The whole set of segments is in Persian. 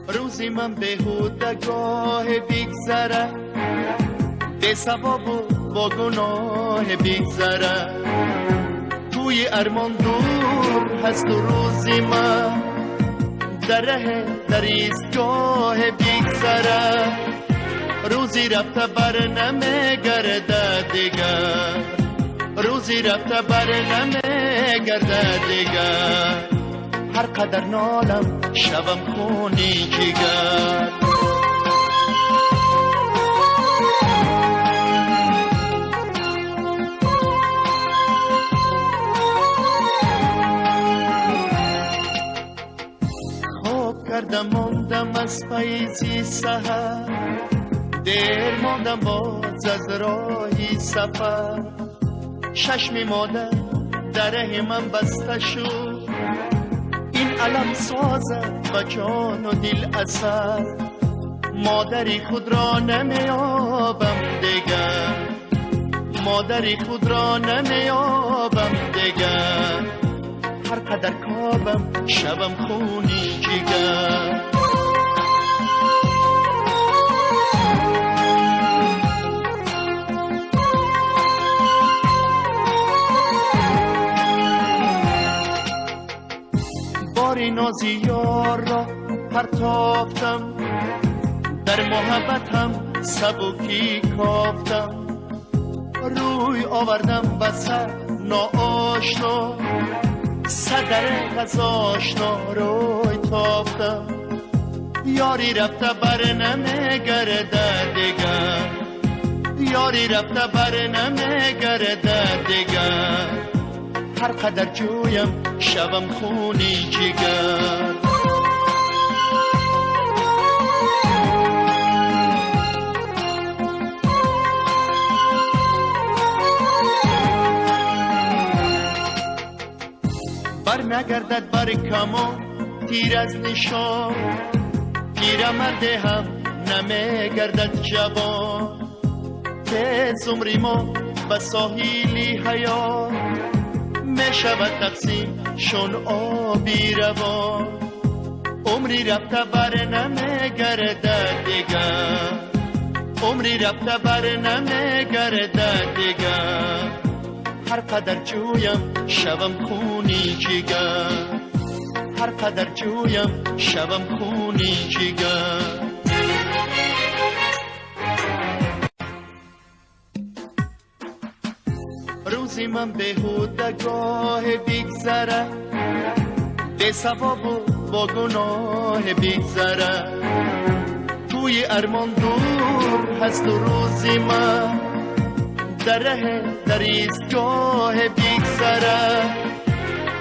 روزی من بهودگاه بیگذره، به ثواب و با گناه بیگذره، توی ارمان دور هست و روزی من در ایستگاه بیگذره، روزی رفته بر نمیگرده دیگر، روزی رفته بر نمیگرده دیگر، هر قدر نالم شبم خونی جگر. خواب کردم ماندم از پاییزی سحر، دیر ماندم باز از راهی سفر، چشم مادر دره من بسته شد، علم سازد و جان و دل اثر، مادری خود را نمیابم دیگر، مادری خود را نمیابم دیگر، هر قدر کابم شبم خونی جگر. باری نازی یار را پرتافتم، در محبتم سبکی کافتم، روی آوردم به سر ناآشنا، صدر غذاشنا روی تافتم، یاری رفته بر نمیگرده دیگر، یاری رفته بر نمیگرده دیگر، هر قدر جویم شبم خونی جگر. بر نگردد بر کمان تیر از نشان، پیرمرد هم نمیگردد جوان، تیز عمری ما به ساحلی حیات، می شود تقسیم شون آبی روان، عمری رفته بر نمیگرده دیگر، عمری رفته بر نمیگرده دیگر، هر قدر جویم شبم خونی جگر، هر قدر جویم شبم خونی جگر. روزی من بهودگاه بیگذره، به ثواب و با گناه بیگذره، توی ارمان دور هست و روزی من در ایستگاه بیگذره،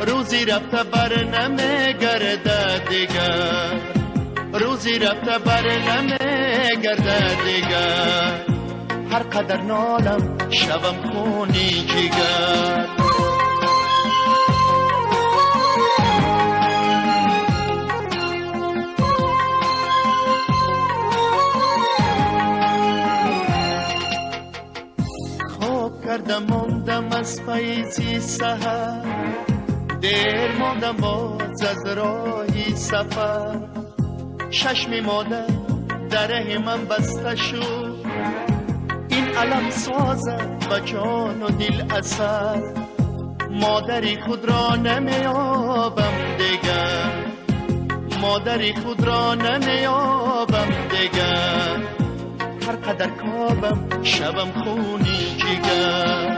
روزی رفته بر نمیگرده دیگر، روزی رفته بر نمیگرده دیگر، هر قدر نالم شبم خونی جگر. خواب کردم ماندم از پاییزی سحر، دیر ماندم باز از راهی سفر، چشم مادر دره من بسته شد، علم سازد و جان و دل اثر، مادری خود را نمیابم دیگر، مادری خود را نمیابم دیگر، هر قدر کابم شبم خونی جگر.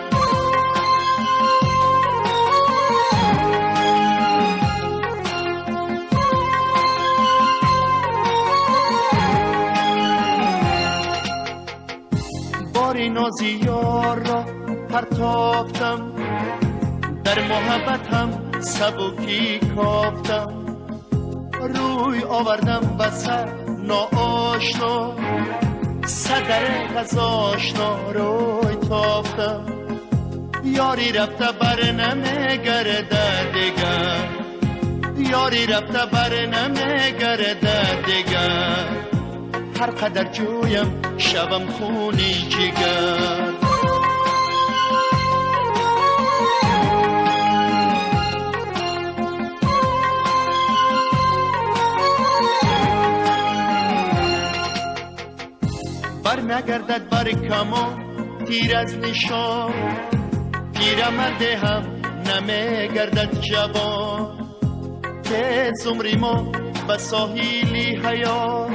باری نازی یار را پرتافتم، در محبتم سبکی کافتم، روی آوردم به سر ناآشنا، صدر غذاشنا روی تافتم، یاری رفته بر نمیگرده دیگر، یاری رفته بر نمیگرده دیگر، هر قدر جویم شبم خونی جگر. بر نگردد بر کمان تیر از نشان، پیرمرد هم نمیگردد جوان. که عمری ما به ساحلی حیات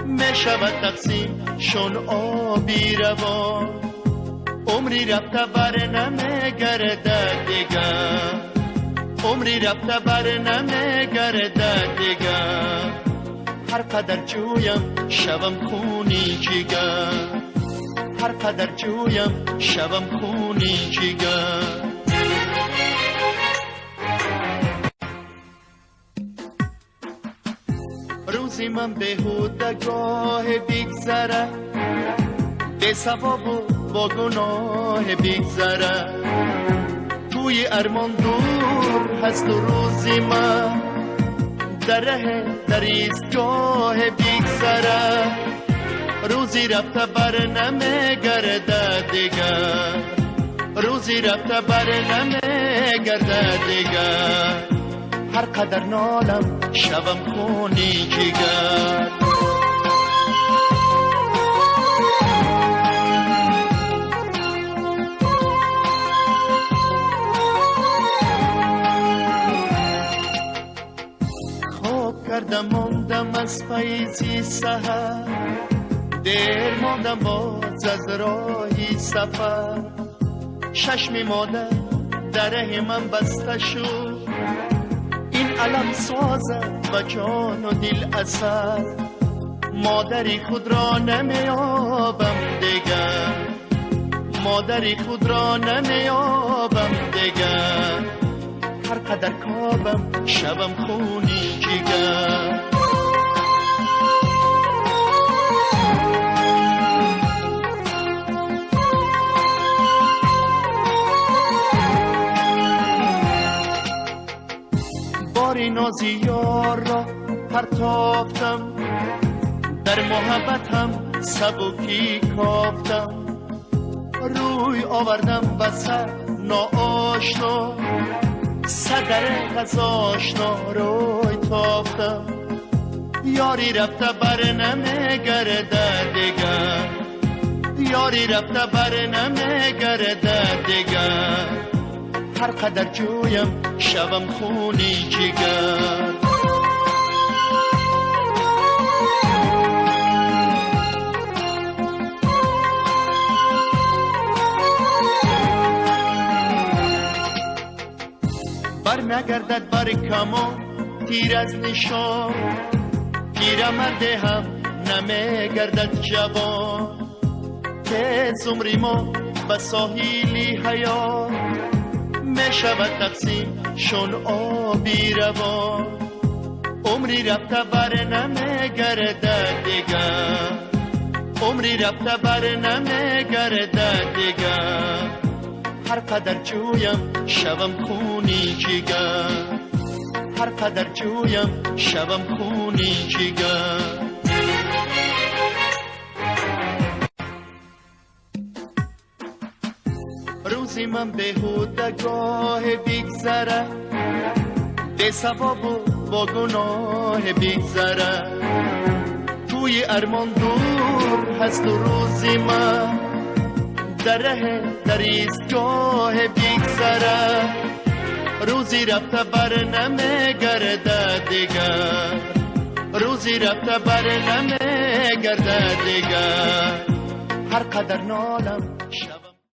میشود تقسیم شون آبی روان. عمری رفته بر نمیگردد دیگر، عمری رفته بر نمیگردد دیگر. هر قدر جویم شبم خونی جگر، هر قدر جویم شبم خونی جگر. روزی من بهودگاه بیگذره، به ثواب و با گناه بیگذره. توی ارمان دور هست و روزی من در ره در ایستگاه بیگذره. روزی رفته بر نمیگرده دیگر، روزی رفته بر نمیگرده دیگر. هر قدر نالم شبم خونی جگر. خواب کردم ماندم از پاییزی سحر، دیر ماندم باز از راهی سفر. چشم مادر در ره من بسته شد، این علم سازد و جان و دل اثر. مادری خود را نمیابم دیگر، مادری خود را نمیابم دیگر. هر قدر کابم شبم خونی جگر. باری نازی یار را پرتافتم، در محبت هم سبکی کافتم. روی آوردم وسط ناآشنا، صدر غذاشنا روی تافتم. یاری رفته بر نمیگرده دیگر، یاری رفته بر نمیگرده دیگر. هر قدر جویم شبم خونی جگر. بر نگردد بر کمان تیر از نشان، پیرمرد هم نمیگردد جوان. که عمری ما به ساحلی حیات میشود تقسیم شون آبی روان. عمری رفته بر نمیگردد دیگر، عمری رفته بر نمیگردد دیگر. هر قدر جویم شبم خونی جگر، هر قدر جویم شبم خونی جگر. روزی من بهودگاه بیگذره، به ثواب و با گناه بیگذره. توی ارمان دور هست و روزی من در ره در ایستگاه بیگذره. روزی رفته بر نمیگرده دیگر، روزی رفته بر نمیگرده دیگر. هر قدر نالم